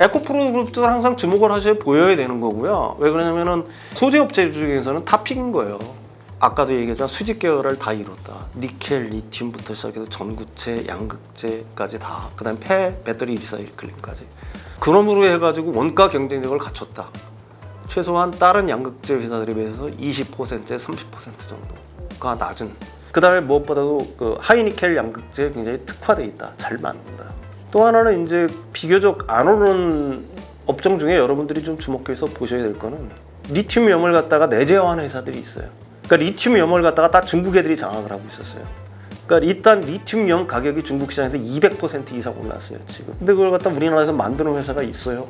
에코프로 그룹도 항상 주목을 하셔야 보여야 되는 거고요. 왜 그러냐면은 소재 업체 중에서는 탑픽인 거예요. 아까도 얘기했지만 수직 계열을 다 이뤘다. 니켈, 리튬부터 시작해서 전구체, 양극재까지 다. 그다음 배터리 리사이클링까지. 그러므로 해가지고 원가 경쟁력을 갖췄다. 최소한 다른 양극재 회사들에 비해서 20%에 30% 정도가 낮은. 그다음에 무엇보다도 그 하이니켈 양극재에 굉장히 특화돼 있다. 잘 만든다. 또 하나는 이제 비교적 안 오른 업종 중에 여러분들이 좀 주목해서 보셔야 될 거는 리튬 염을 갖다가 내재화하는 회사들이 있어요. 그러니까 리튬 염을 갖다가 다 중국 애들이 장악을 하고 있었어요. 그러니까 일단 리튬 염 가격이 중국 시장에서 200% 이상 올랐어요 지금. 근데 그걸 갖다 우리나라에서 만드는 회사가 있어요.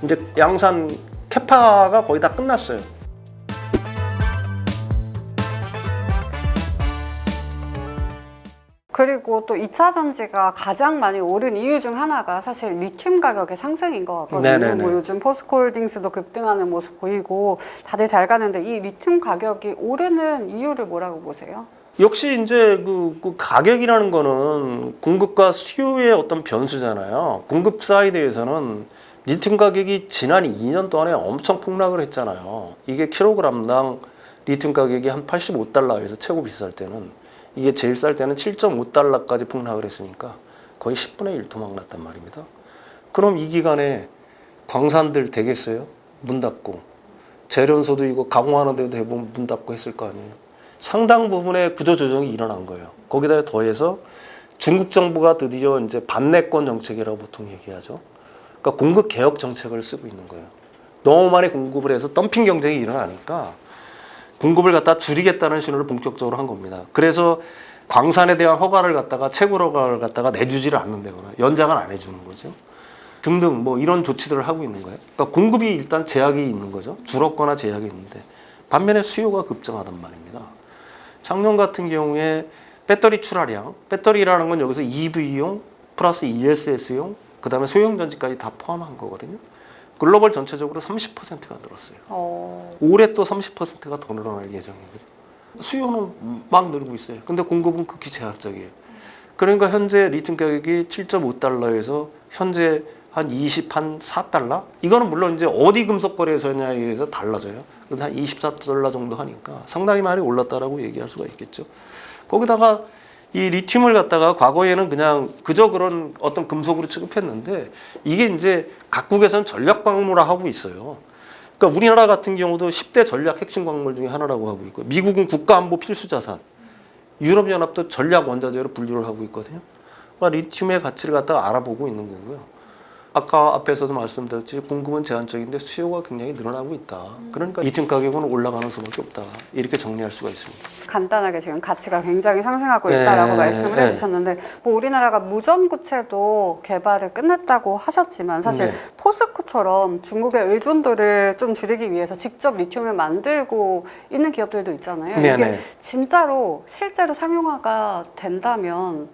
이제 양산 캐파가 거의 다 끝났어요. 그리고 또 2차 전지가 가장 많이 오른 이유 중 하나가 사실 리튬 가격의 상승인 것 같거든요. 네네네. 뭐 요즘 포스코홀딩스도 급등하는 모습 보이고 다들 잘 가는데 이 리튬 가격이 오르는 이유를 뭐라고 보세요? 역시 이제 그 가격이라는 거는 공급과 수요의 어떤 변수잖아요. 공급 사이드에서는 리튬 가격이 지난 2년 동안에 엄청 폭락을 했잖아요. 이게 킬로그램당 리튬 가격이 한 85달러에서 최고 비쌀 때는 이게 제일 쌀 때는 7.5달러까지 폭락을 했으니까 거의 10분의 1 토막 났단 말입니다. 그럼 이 기간에 광산들 되겠어요? 문 닫고. 재련소도 이거 가공하는 데도 대부분 문 닫고 했을 거 아니에요. 상당 부분의 구조조정이 일어난 거예요. 거기다 더해서 중국 정부가 드디어 이제 반내권 정책이라고 보통 얘기하죠. 그러니까 공급 개혁 정책을 쓰고 있는 거예요. 너무 많이 공급을 해서 덤핑 경쟁이 일어나니까 공급을 갖다 줄이겠다는 신호를 본격적으로 한 겁니다. 그래서 광산에 대한 허가를 갖다가 채굴 허가를 갖다가 내주지를 않는다거나 연장을 안 해주는 거죠. 등등 뭐 이런 조치들을 하고 있는 거예요. 그러니까 공급이 일단 제약이 있는 거죠. 줄었거나 제약이 있는데 반면에 수요가 급증하단 말입니다. 작년 같은 경우에 배터리 출하량, 배터리라는 건 여기서 EV용 플러스 ESS용 그다음에 소형 전지까지 다 포함한 거거든요. 글로벌 전체적으로 30%가 늘었어요. 올해 또 30%가 더 늘어날 예정입니다. 수요는 막 늘고 있어요. 근데 공급은 극히 제한적이에요. 그러니까 현재 리튬 가격이 7.5달러에서 현재 한 24달러? 이거는 물론 이제 어디 금속거래소냐에 의해서 달라져요. 근데 한 24달러 정도 하니까 상당히 많이 올랐다라고 얘기할 수가 있겠죠. 거기다가 이 리튬을 갖다가 과거에는 그냥 그저 그런 어떤 금속으로 취급했는데 이게 이제 각국에서는 전략 광물화 하고 있어요. 그러니까 우리나라 같은 경우도 10대 전략 핵심 광물 중에 하나라고 하고 있고 미국은 국가안보 필수 자산, 유럽연합도 전략 원자재로 분류를 하고 있거든요. 그러니까 리튬의 가치를 갖다가 알아보고 있는 거고요. 아까 앞에서도 말씀드렸지 공급은 제한적인데 수요가 굉장히 늘어나고 있다. 그러니까 리튬 가격은 올라가는 수밖에 없다. 이렇게 정리할 수가 있습니다. 간단하게 지금 가치가 굉장히 상승하고 있다라고 말씀을 해주셨는데 뭐 우리나라가 무전구체도 개발을 끝냈다고 하셨지만 사실 포스코처럼 중국의 의존도를 좀 줄이기 위해서 직접 리튬을 만들고 있는 기업들도 있잖아요. 이게 진짜로 실제로 상용화가 된다면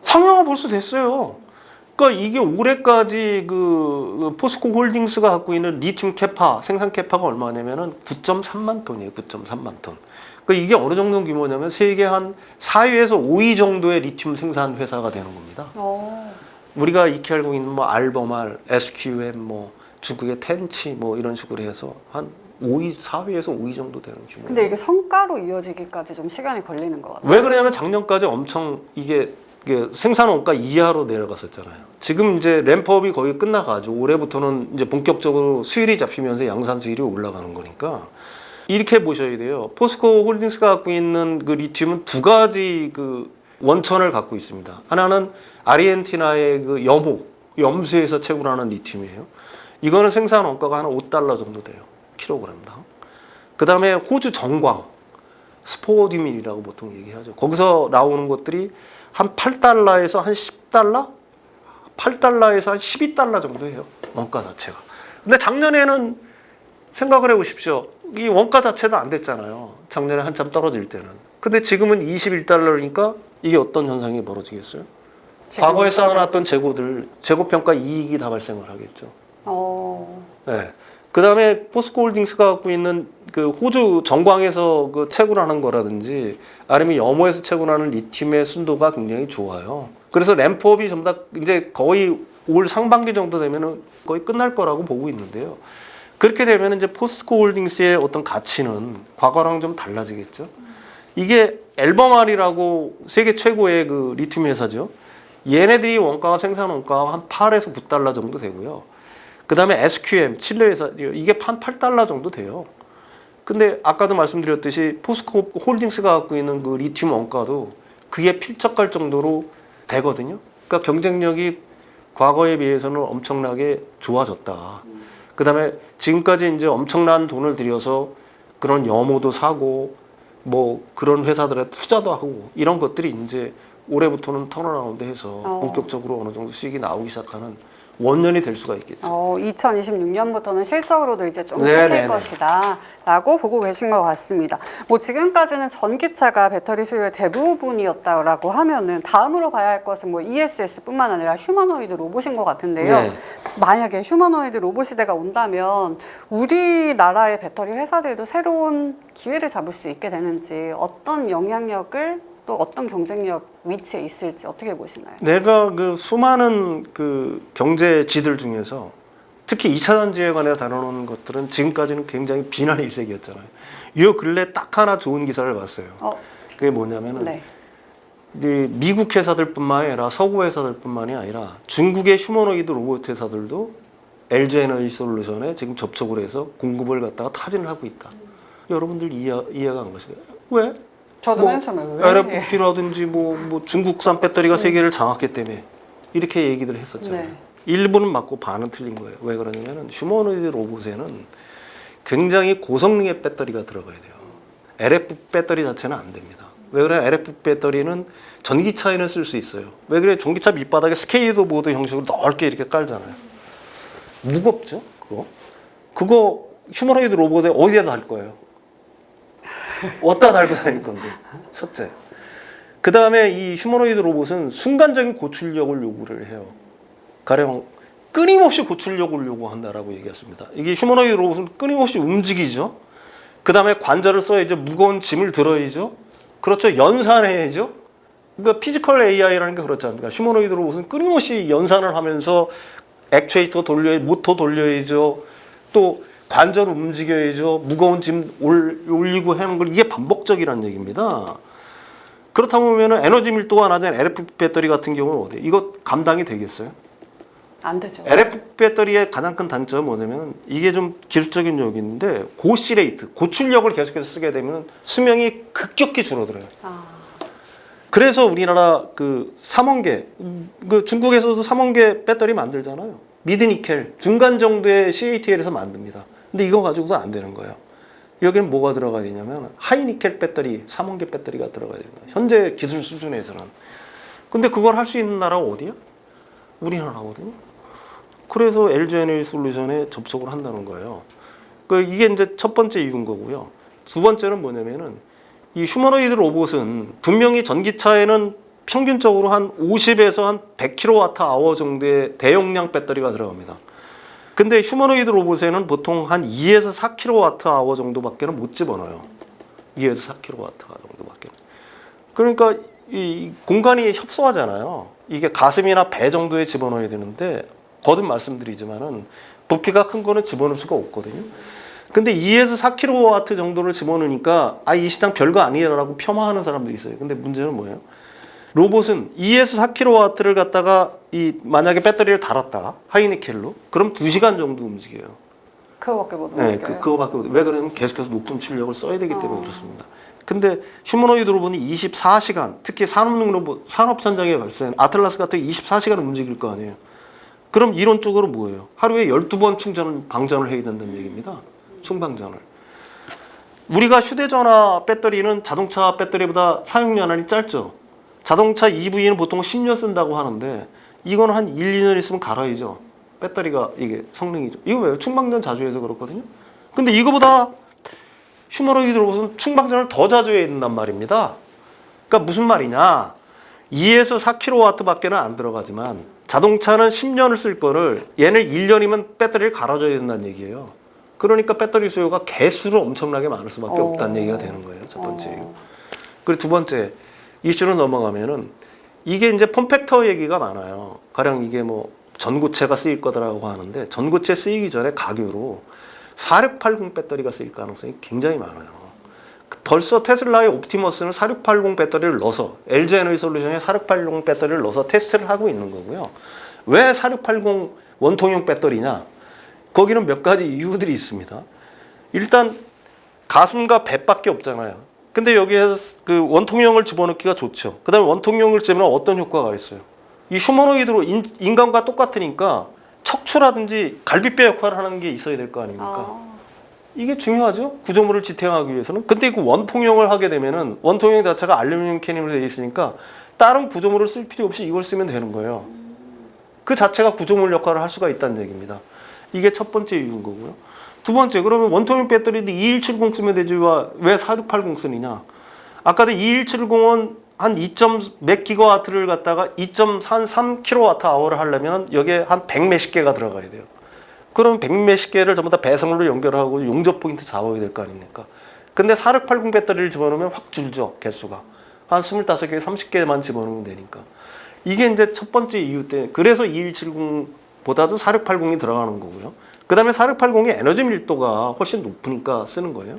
상용화 벌써 됐어요. 그러니까 이게 올해까지 그 포스코 홀딩스가 갖고 있는 리튬 캐파 생산 캐파가 얼마냐면은 9.3만 톤이에요. 9.3만 톤. 그러니까 이게 어느 정도 규모냐면 세계 한 4위에서 5위 정도의 리튬 생산 회사가 되는 겁니다. 우리가 익히 알고 있는 뭐 알버말, SQM, 뭐 중국의 텐치 뭐 이런 식으로 해서 한 5위, 4위에서 5위 정도 되는 규모. 근데 이게 성과로 이어지기까지 좀 시간이 걸리는 것 같아요. 왜 그러냐면 작년까지 엄청 이게 생산 원가 이하로 내려갔었잖아요. 지금 이제 램프업이 거의 끝나가지고 올해부터는 이제 본격적으로 수율이 잡히면서 양산 수율이 올라가는 거니까 이렇게 보셔야 돼요. 포스코 홀딩스가 갖고 있는 그 리튬은 두 가지 그 원천을 갖고 있습니다. 하나는 아르헨티나의 그 염수에서 채굴하는 리튬이에요. 이거는 생산 원가가 한 5달러 정도 돼요. 킬로그램당. 그 다음에 호주 정광, 스포디밀이라고 보통 얘기하죠. 거기서 나오는 것들이 한 8달러에서 한 10달러? 8달러에서 한 12달러 정도 해요. 원가 자체가. 근데 작년에는 생각을 해보십시오. 이 원가 자체도 안 됐잖아요. 작년에 한참 떨어질 때는. 근데 지금은 21달러니까 이게 어떤 현상이 벌어지겠어요? 과거에 쌓아놨던 재고들, 재고평가 이익이 다 발생을 하겠죠. 네. 그 다음에 포스코 홀딩스가 갖고 있는 그 호주 정광에서 그 채굴하는 거라든지 아니면 염호에서 채굴하는 리튬의 순도가 굉장히 좋아요. 그래서 램프업이 전부 다 이제 거의 올 상반기 정도 되면은 거의 끝날 거라고 보고 있는데요. 그렇게 되면 이제 포스코 홀딩스의 어떤 가치는 과거랑 좀 달라지겠죠. 이게 엘버말이라고 세계 최고의 그 리튬 회사죠. 얘네들이 원가가 생산 원가가 한 8에서 9달러 정도 되고요. 그다음에 SQM 칠레 회사 이게 한 8달러 정도 돼요. 근데 아까도 말씀드렸듯이 포스코 홀딩스가 갖고 있는 그 리튬 원가도 그게 필적할 정도로 되거든요. 그러니까 경쟁력이 과거에 비해서는 엄청나게 좋아졌다. 그다음에 지금까지 이제 엄청난 돈을 들여서 그런 염호도 사고 뭐 그런 회사들에 투자도 하고 이런 것들이 이제 올해부터는 턴어라운드 해서 본격적으로 어느 정도 수익이 나오기 시작하는 원년이 될 수가 있겠죠. 2026년부터는 실적으로도 이제 좀 네네네. 찍힐 것이다라고 보고 계신 것 같습니다. 뭐 지금까지는 전기차가 배터리 수요의 대부분이었다라고 하면은 다음으로 봐야 할 것은 뭐 ESS뿐만 아니라 휴머노이드 로봇인 것 같은데요. 네. 만약에 휴머노이드 로봇 시대가 온다면 우리나라의 배터리 회사들도 새로운 기회를 잡을 수 있게 되는지 어떤 영향력을 또 어떤 경쟁력 위치에 있을지 어떻게 보시나요? 내가 그 수많은 그 경제지들 중에서 특히 2차 전지에 관해 다루는 것들은 지금까지는 굉장히 비난의 일색이었잖아요. 이 근래 딱 하나 좋은 기사를 봤어요. 그게 뭐냐면은 네. 이 미국 회사들뿐만 아니라 서구 회사들뿐만이 아니라 중국의 휴머노이드 로봇 회사들도 LG 에너지 솔루션에 지금 접촉을 해서 공급을 갖다가 타진을 하고 있다. 여러분들 이해가 안 가시나요? 왜? 저도 맨 처음에 왜? LFP라든지 뭐 중국산 배터리가 세계를 장악했기 때문에 이렇게 얘기들 했었잖아요. 네. 일부는 맞고 반은 틀린 거예요. 왜 그러냐면 휴머노이드 로봇에는 굉장히 고성능의 배터리가 들어가야 돼요. LF 배터리 자체는 안 됩니다. 왜 그래? LF 배터리는 전기차에는 쓸 수 있어요. 왜 그래? 전기차 밑바닥에 스케이트보드 형식으로 넓게 이렇게 깔잖아요. 무겁죠? 그거 휴머노이드 로봇에 어디다 달 거예요? 어디다 달고 다닐 건데. 첫째. 그 다음에 이 휴머노이드 로봇은 순간적인 고출력을 요구를 해요. 가령 끊임없이 고출력을 요구한다라고 얘기했습니다. 이게 휴머노이드 로봇은 끊임없이 움직이죠. 그 다음에 관절을 써야죠. 무거운 짐을 들어야죠. 그렇죠. 연산해야죠. 그러니까 피지컬 AI라는 게 그렇지 않습니까? 휴머노이드 로봇은 끊임없이 연산을 하면서 액추에이터 돌려야죠. 모터 돌려야죠. 또 관절 움직여야죠. 무거운 짐 올리고 하는 걸 이게 반복적이라는 얘기입니다. 그렇다 보면 에너지 밀도가 낮은 LF 배터리 같은 경우는 어디? 이거 감당이 되겠어요? 안 되죠. LF 배터리의 가장 큰 단점은 뭐냐면 이게 좀 기술적인 요인인데 고시 레이트, 고출력을 계속해서 쓰게 되면 수명이 급격히 줄어들어요. 그래서 우리나라 그 삼원계, 그 중국에서도 삼원계 배터리 만들잖아요. 미드니켈, 중간 정도의 CATL에서 만듭니다. 근데 이거 가지고도 안 되는 거예요. 여기는 뭐가 들어가야 되냐면 하이니켈 배터리, 삼원계 배터리가 들어가야 됩니다. 현재 기술 수준에서는. 근데 그걸 할 수 있는 나라가 어디야? 우리나라거든요. 그래서 LG 에너지 솔루션에 접촉을 한다는 거예요. 이게 이제 첫 번째 이유인 거고요. 두 번째는 뭐냐면은 이 휴머노이드 로봇은 분명히 전기차에는 평균적으로 한 50에서 한 100kWh 정도의 대용량 배터리가 들어갑니다. 근데 휴머노이드 로봇에는 보통 한 2에서 4kWh 정도밖에 못 집어넣어요. 2에서 4kWh 정도밖에. 그러니까 이 공간이 협소하잖아요. 이게 가슴이나 배 정도에 집어넣어야 되는데 거듭 말씀드리지만은 부피가 큰 거는 집어넣을 수가 없거든요. 근데 2에서 4kW 정도를 집어넣으니까 이 시장 별거 아니라고 폄하하는 사람들이 있어요. 근데 문제는 뭐예요? 로봇은 2에서 4kW를 갖다가 만약에 배터리를 달았다 하이니켈로 그럼 2시간 정도 움직여요. 그거밖에 못 움직여요. 네, 그거밖에 못. 왜 그러냐면 계속해서 높은 출력을 써야 되기 때문에 그렇습니다. 근데 휴머노이드 로봇이 24시간, 특히 산업용 로봇, 산업 현장에 발생 아틀라스 같은 24시간 움직일 거 아니에요. 그럼 이론적으로 뭐예요? 하루에 12번 방전을 해야 된다는 얘기입니다. 충방전을. 우리가 휴대전화 배터리는 자동차 배터리보다 사용연한이 짧죠. 자동차 EV는 보통 10년 쓴다고 하는데 이거는 한 1, 2년 있으면 갈아야죠. 배터리가 이게 성능이죠. 이거 왜요? 충방전 자주 해서 그렇거든요. 근데 이거보다 휴머노이드 로봇은 충방전을 더 자주 해야 된단 말입니다. 그러니까 무슨 말이냐? 2에서 4kW밖에는 안 들어가지만 자동차는 10년을 쓸 거를 얘는 1년이면 배터리를 갈아줘야 된다는 얘기예요. 그러니까 배터리 수요가 개수로 엄청나게 많을 수밖에 없다는 얘기가 되는 거예요. 첫 번째 이유. 그리고 두 번째 이슈로 넘어가면은 이게 이제 폼팩터 얘기가 많아요. 가령 이게 뭐 전고체가 쓰일 거다라고 하는데 전고체 쓰이기 전에 가교로 4680 배터리가 쓰일 가능성이 굉장히 많아요. 벌써 테슬라의 옵티머스는 4680 배터리를 넣어서 LG 에너지솔루션에 4680 배터리를 넣어서 테스트를 하고 있는 거고요. 왜 4680 원통형 배터리냐? 거기는 몇 가지 이유들이 있습니다. 일단 가슴과 배밖에 없잖아요. 근데 여기에 그 원통형을 집어넣기가 좋죠. 그다음에 원통형을 집어넣으면 어떤 효과가 있어요? 이 휴머노이드로 인간과 똑같으니까 척추라든지 갈비뼈 역할을 하는 게 있어야 될 거 아닙니까? 이게 중요하죠. 구조물을 지탱하기 위해서는. 근데 그 원통형을 하게 되면은 원통형 자체가 알루미늄 캐닌으로 되어 있으니까 다른 구조물을 쓸 필요 없이 이걸 쓰면 되는 거예요. 그 자체가 구조물 역할을 할 수가 있다는 얘기입니다. 이게 첫 번째 이유인 거고요. 두 번째, 그러면 원통형 배터리도 2170 쓰면 되지 왜 4680 쓰느냐? 아까도 2170은 한 2몇 기가와트를 갖다가 2.33 킬로와트/아워를 하려면 여기에 한 100 몇십 개가 들어가야 돼요. 그럼 100 몇십 개를 전부 다 배선으로 연결하고 용접 포인트 잡아야 될 거 아닙니까? 근데 4680 배터리를 집어넣으면 확 줄죠, 개수가. 한 25개, 30개만 집어넣으면 되니까. 이게 이제 첫 번째 이유 때문에, 그래서 2170보다도 4680이 들어가는 거고요. 그 다음에 4680의 에너지 밀도가 훨씬 높으니까 쓰는 거예요.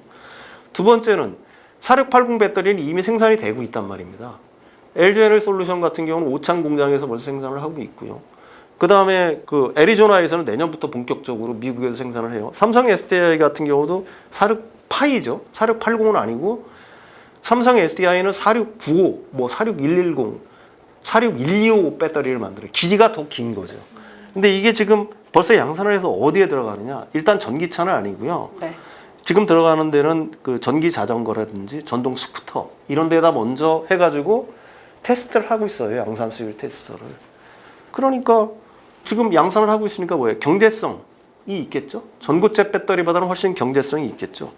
두 번째는 4680 배터리는 이미 생산이 되고 있단 말입니다. LG 에너지솔루션 같은 경우는 오창 공장에서 벌써 생산을 하고 있고요. 그 다음에 그 애리조나에서는 내년부터 본격적으로 미국에서 생산을 해요. 삼성 SDI 같은 경우도 46파이죠. 4680은 아니고 삼성 SDI는 4695, 뭐 46110, 46125 배터리를 만들어요. 길이가 더 긴 거죠. 근데 이게 지금 벌써 양산을 해서 어디에 들어가느냐? 일단 전기차는 아니고요. 네. 지금 들어가는 데는 그 전기 자전거라든지 전동 스쿠터 이런 데다 먼저 해가지고 테스트를 하고 있어요. 양산 수율 테스트를. 그러니까 지금 양산을 하고 있으니까 뭐예요? 경제성이 있겠죠? 전고체 배터리보다는 훨씬 경제성이 있겠죠.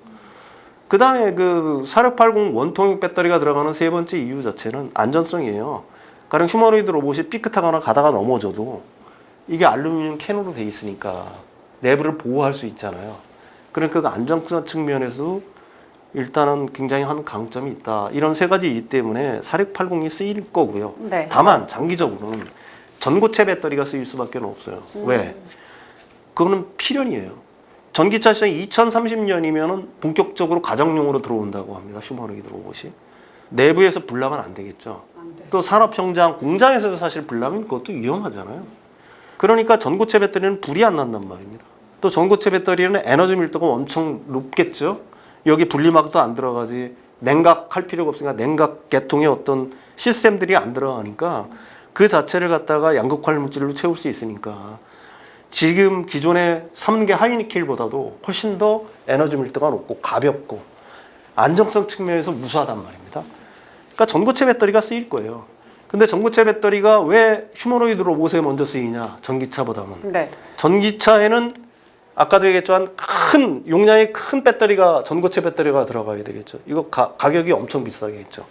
그 다음에 그 4680 원통형 배터리가 들어가는 세 번째 이유 자체는 안전성이에요. 가령 휴머노이드 로봇이 삐끗하거나 가다가 넘어져도 이게 알루미늄 캔으로 돼 있으니까 내부를 보호할 수 있잖아요. 그러니까 그 안전성 측면에서 일단은 굉장히 한 강점이 있다. 이런 세 가지 이유 때문에 4680이 쓰일 거고요. 네. 다만 장기적으로는 전고체 배터리가 쓰일 수밖에 없어요. 왜? 그거는 필연이에요. 전기차 시장이 2030년이면은 본격적으로 가정용으로 들어온다고 합니다. 휴머노이드 로봇이. 내부에서 불나면 안 되겠죠. 안 돼. 또 산업 현장, 공장에서도 사실 불나면 그것도 위험하잖아요. 그러니까 전고체 배터리는 불이 안 난단 말입니다. 또 전고체 배터리는 에너지 밀도가 엄청 높겠죠. 여기 분리막도 안 들어가지. 냉각할 필요가 없으니까 냉각 계통의 어떤 시스템들이 안 들어가니까 그 자체를 갖다가 양극화 물질로 채울 수 있으니까 지금 기존의 3개 하이니켈보다도 훨씬 더 에너지 밀도가 높고 가볍고 안정성 측면에서 우수하단 말입니다. 그러니까 전고체 배터리가 쓰일 거예요. 근데 전고체 배터리가 왜 휴머노이드 로봇에 먼저 쓰이냐? 전기차보다는. 네. 전기차에는 아까도 얘기했지만 큰 용량이 큰 배터리가 전고체 배터리가 들어가야 되겠죠. 이거 가격이 엄청 비싸겠죠.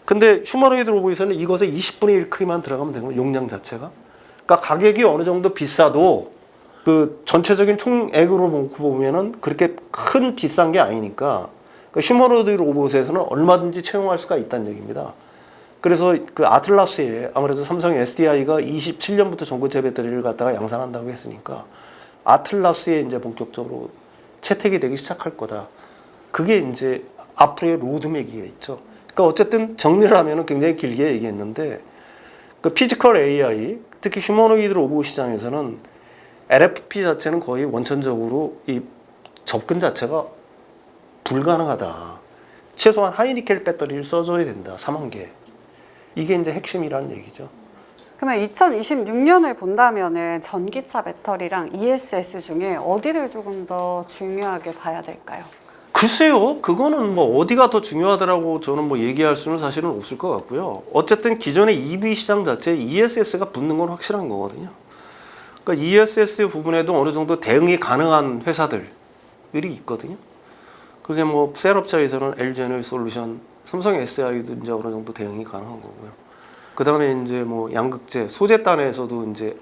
근데 휴머노이드 로봇에서는 이것의 20분의 1 크기만 들어가면 되는 거예요. 용량 자체가. 그러니까 가격이 어느 정도 비싸도 그 전체적인 총액으로 놓고 보면은 그렇게 큰 비싼 게 아니니까 그 휴머노이드 로봇에서는 얼마든지 채용할 수가 있다는 얘기입니다. 그래서 그 아틀라스에 아무래도 삼성 SDI가 27년부터 전고체 배터리를 갖다가 양산한다고 했으니까 아틀라스에 이제 본격적으로 채택이 되기 시작할 거다. 그게 이제 앞으로의 로드맵이겠죠. 그러니까 어쨌든 정리를 하면은 굉장히 길게 얘기했는데 그 피지컬 AI, 특히 휴머노이드 로봇 시장에서는 LFP 자체는 거의 원천적으로 이 접근 자체가 불가능하다. 최소한 하이니켈 배터리를 써줘야 된다. 3만 개. 이게 이제 핵심이라는 얘기죠. 그러면 2026년을 본다면은 전기차 배터리랑 ESS 중에 어디를 조금 더 중요하게 봐야 될까요? 글쎄요, 그거는 뭐 어디가 더 중요하다라고 저는 뭐 얘기할 수는 사실은 없을 것 같고요. 어쨌든 기존의 EV 시장 자체에 ESS가 붙는 건 확실한 거거든요. 그러니까 ESS 부분에도 어느 정도 대응이 가능한 회사들이 있거든요. 그게 뭐 셀업체에서는 LG 에너지솔루션, 삼성 SDI도 이제 어느 정도 대응이 가능한 거고요. 그 다음에 이제 뭐 양극재, 소재단에서도 이제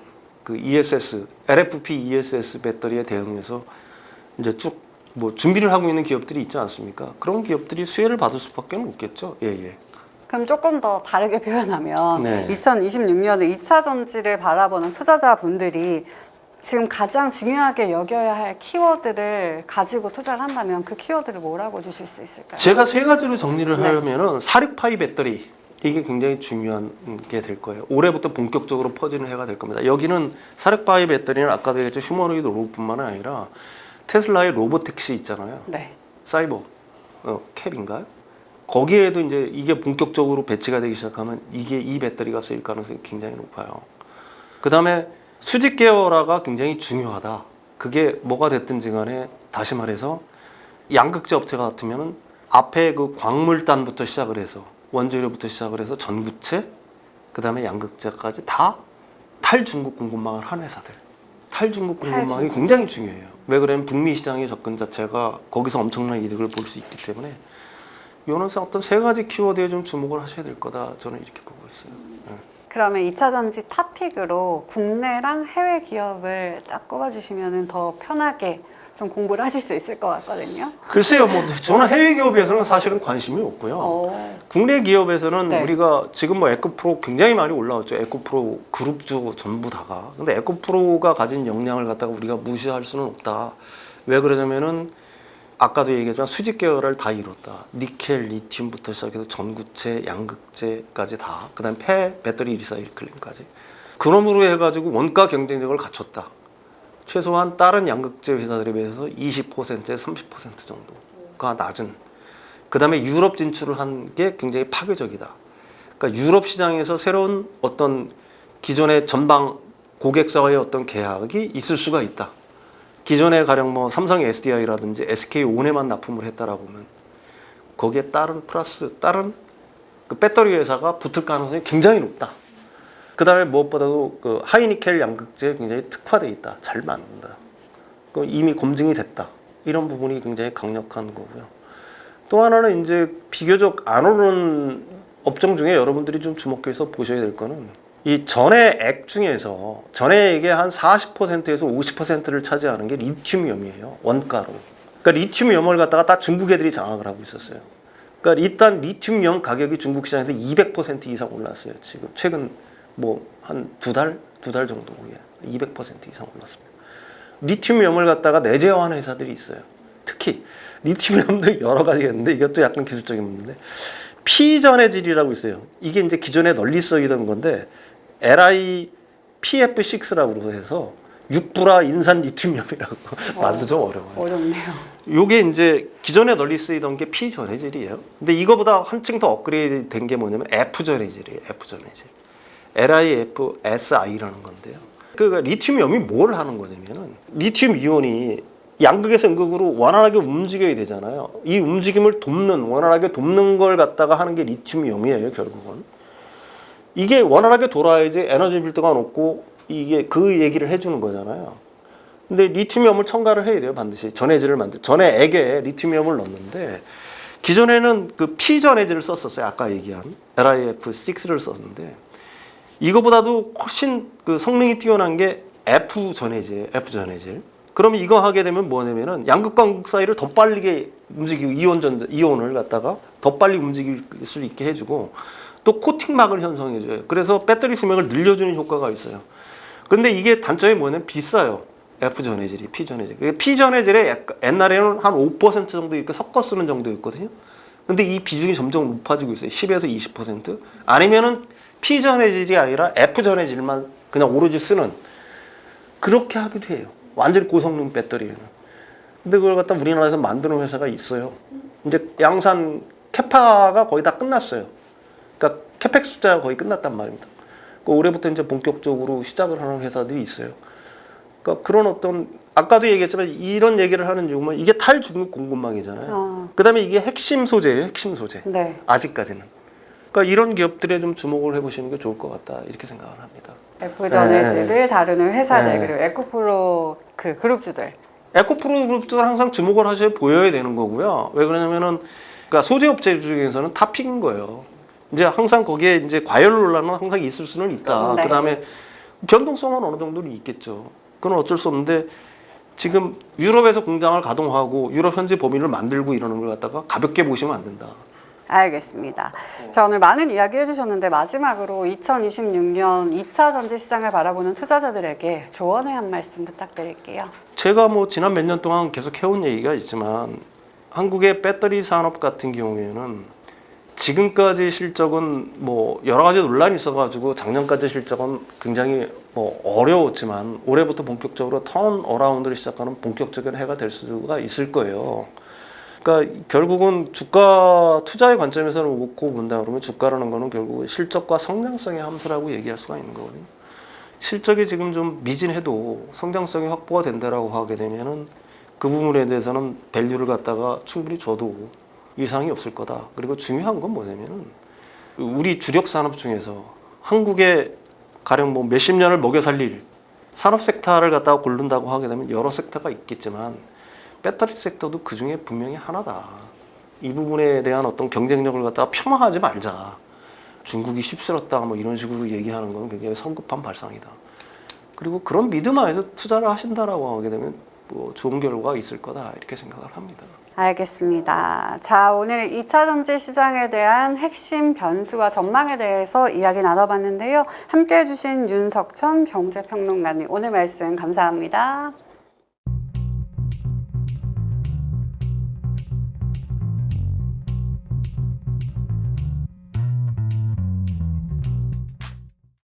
그 ESS, LFP ESS 배터리에 대응해서 이제 쭉 뭐 준비를 하고 있는 기업들이 있지 않습니까? 그런 기업들이 수혜를 받을 수밖에 없겠죠. 예. 그럼 조금 더 다르게 표현하면 네. 2026년에 2차 전지를 바라보는 투자자분들이 지금 가장 중요하게 여겨야 할 키워드를 가지고 투자를 한다면 그 키워드를 뭐라고 주실 수 있을까요? 제가 세 가지로 정리를 네. 하려면은 사릭파이 배터리 이게 굉장히 중요한 게 될 거예요. 올해부터 본격적으로 퍼지는 해가 될 겁니다. 여기는 사릭파이 배터리는 아까도 얘기했죠. 휴머노이드 로봇뿐만 아니라 테슬라의 로보택시 있잖아요. 네. 사이버 캡인가요? 거기에도 이제 이게 본격적으로 배치가 되기 시작하면 이게 이 배터리가 쓰일 가능성이 굉장히 높아요. 그 다음에 수직 계열화가 굉장히 중요하다. 그게 뭐가 됐든지 간에 다시 말해서 양극재 업체 같으면은 앞에 그 광물단부터 시작을 해서 원재료부터 시작을 해서 전구체, 그 다음에 양극재까지 다 탈중국 공급망을 한 회사들. 탈중국 공급망이 탈중국. 굉장히 중요해요. 왜 그러냐면 북미 시장의 접근 자체가 거기서 엄청난 이득을 볼 수 있기 때문에 이런 어떤 세 가지 키워드에 좀 주목을 하셔야 될 거다. 저는 이렇게 보고 있어요. 네. 그러면 2차 전지 탑픽으로 국내랑 해외 기업을 딱 꼽아주시면 더 편하게 좀 공부를 하실 수 있을 것 같거든요. 글쎄요, 뭐 저는 해외 기업에서는 사실은 관심이 없고요. 국내 기업에서는 네. 우리가 지금 뭐 에코프로 굉장히 많이 올라왔죠. 에코프로 그룹주 전부 다가. 근데 에코프로가 가진 역량을 갖다가 우리가 무시할 수는 없다. 왜 그러냐면은 아까도 얘기했지만 수직 계열을 다 이뤘다. 니켈, 리튬부터 시작해서 전구체, 양극재까지 다. 그다음 배터리 리사이클링까지. 그러므로 해가지고 원가 경쟁력을 갖췄다. 최소한 다른 양극재 회사들에 비해서 20%에서 30% 정도가 낮은. 그다음에 유럽 진출을 한 게 굉장히 파괴적이다. 그러니까 유럽 시장에서 새로운 어떤 기존의 전방 고객사와의 어떤 계약이 있을 수가 있다. 기존에 가령 뭐 삼성 SDI라든지 SK온에만 납품을 했다라고 하면 거기에 따른 플러스 다른 그 배터리 회사가 붙을 가능성이 굉장히 높다. 그 다음에 무엇보다도 그 하이니켈 양극재에 굉장히 특화되어 있다. 잘 만든다. 그 이미 검증이 됐다. 이런 부분이 굉장히 강력한 거고요. 또 하나는 이제 비교적 안 오른 업종 중에 여러분들이 좀 주목해서 보셔야 될 거는 이 전해액 중에서 전해액의 한 40%에서 50%를 차지하는 게 리튬이염이에요. 원가로. 그러니까 리튬이염을 갖다가 다 중국 애들이 장악을 하고 있었어요. 그러니까 일단 리튬이염 가격이 중국 시장에서 200% 이상 올랐어요. 지금 최근 뭐 한 두 달 정도 후에 200% 이상 올랐습니다. 리튬이염을 갖다가 내재화하는 회사들이 있어요. 특히 리튬이염도 여러 가지가 있는데 이것도 약간 기술적인 문제인데 피전해질이라고 있어요. 이게 이제 기존에 널리 쓰이던 건데 LiPF6라고 해서 육불화 인산 리튬이염이라고 말도 좀 어려워요. 어렵네요. 요게 이제 기존에 널리 쓰이던 게 P전해질이에요. 근데 이거보다 한층 더 업그레이드 된 게 뭐냐면 F전해질이에요. F전해질. LiFSI라는 건데요. 그러니까 리튬이염이 뭘 하는 거냐면은 리튬 이온이 양극에서 음극으로 원활하게 움직여야 되잖아요. 이 움직임을 원활하게 돕는 걸 갖다가 하는 게 리튬이염이에요, 결국은. 이게 원활하게 돌아야지 에너지 빌드가 높고 이게 그 얘기를 해주는 거잖아요. 근데 리튬이염을 첨가를 해야 돼요, 반드시. 전해액에 리튬이염을 넣는데 기존에는 그 P전해질을 썼었어요. 아까 얘기한 LiF6를 썼는데 이거보다도 훨씬 그 성능이 뛰어난 게 F전해질. 그러면 이거 하게 되면 뭐냐면은 양극과 음극 사이를 더 빠르게 움직이고 이온을 갖다가 더 빨리 움직일 수 있게 해주고 또 코팅막을 형성해줘요. 그래서 배터리 수명을 늘려주는 효과가 있어요. 근데 이게 단점이 뭐냐면 비싸요. F전해질이 P전해질. P전해질에 옛날에는 한 5% 정도 이렇게 섞어 쓰는 정도였거든요. 근데 이 비중이 점점 높아지고 있어요. 10에서 20%. 아니면은 P전해질이 아니라 F전해질만 그냥 오로지 쓰는 그렇게 하기도 해요. 완전히 고성능 배터리에는. 근데 그걸 갖다 우리나라에서 만드는 회사가 있어요. 이제 양산 캐파가 거의 다 끝났어요. 그러니까 캐펙 숫자가 거의 끝났단 말입니다. 그 올해부터 이제 본격적으로 시작을 하는 회사들이 있어요. 그러니까 그런 어떤 아까도 얘기했지만 이런 얘기를 하는 이유는 이게 탈중국 공급망이잖아요. 그다음에 이게 핵심 소재예요. 핵심 소재. 네. 아직까지는. 그러니까 이런 기업들에 좀 주목을 해보시는 게 좋을 것 같다 이렇게 생각을 합니다. F전해질을 다루는 회사들 네. 그리고 에코프로 그 그룹주들. 에코프로 그룹도 항상 주목을 하셔야 보여야 되는 거고요. 왜 그러냐면은 그러니까 소재 업체 중에서는 탑픽인 거예요. 이제 항상 거기에 이제 과열 논란은 항상 있을 수는 있다. 네. 그다음에 변동성은 어느 정도는 있겠죠. 그건 어쩔 수 없는데 지금 유럽에서 공장을 가동하고 유럽 현지 법인을 만들고 이러는 걸 갖다가 가볍게 보시면 안 된다. 알겠습니다. 자, 오늘 많은 이야기 해주셨는데 마지막으로 2026년 2차 전지 시장을 바라보는 투자자들에게 조언의 한 말씀 부탁드릴게요. 제가 뭐 지난 몇 년 동안 계속 해온 얘기가 있지만 한국의 배터리 산업 같은 경우에는 지금까지 실적은 뭐 여러 가지 논란이 있어가지고 작년까지 실적은 굉장히 뭐 어려웠지만 올해부터 본격적으로 턴 어라운드를 시작하는 본격적인 해가 될 수가 있을 거예요. 그러니까 결국은 주가 투자의 관점에서 놓고 본다 그러면 주가라는 거는 결국 실적과 성장성의 함수라고 얘기할 수가 있는 거거든요. 실적이 지금 좀 미진해도 성장성이 확보가 된다라고 하게 되면은 그 부분에 대해서는 밸류를 갖다가 충분히 줘도 이상이 없을 거다. 그리고 중요한 건 뭐냐면은 우리 주력 산업 중에서 한국의 가령 뭐 몇십 년을 먹여 살릴 산업 섹터를 갖다가 고른다고 하게 되면 여러 섹터가 있겠지만 배터리 섹터도 그 중에 분명히 하나다. 이 부분에 대한 어떤 경쟁력을 갖다가 폄하하지 말자. 중국이 휩쓸었다 뭐 이런 식으로 얘기하는 건 굉장히 성급한 발상이다. 그리고 그런 믿음 안에서 투자를 하신다라고 하게 되면 뭐 좋은 결과가 있을 거다 이렇게 생각을 합니다. 알겠습니다. 자, 오늘 2차 전지 시장에 대한 핵심 변수와 전망에 대해서 이야기 나눠봤는데요. 함께 해주신 윤석천 경제평론가님 오늘 말씀 감사합니다.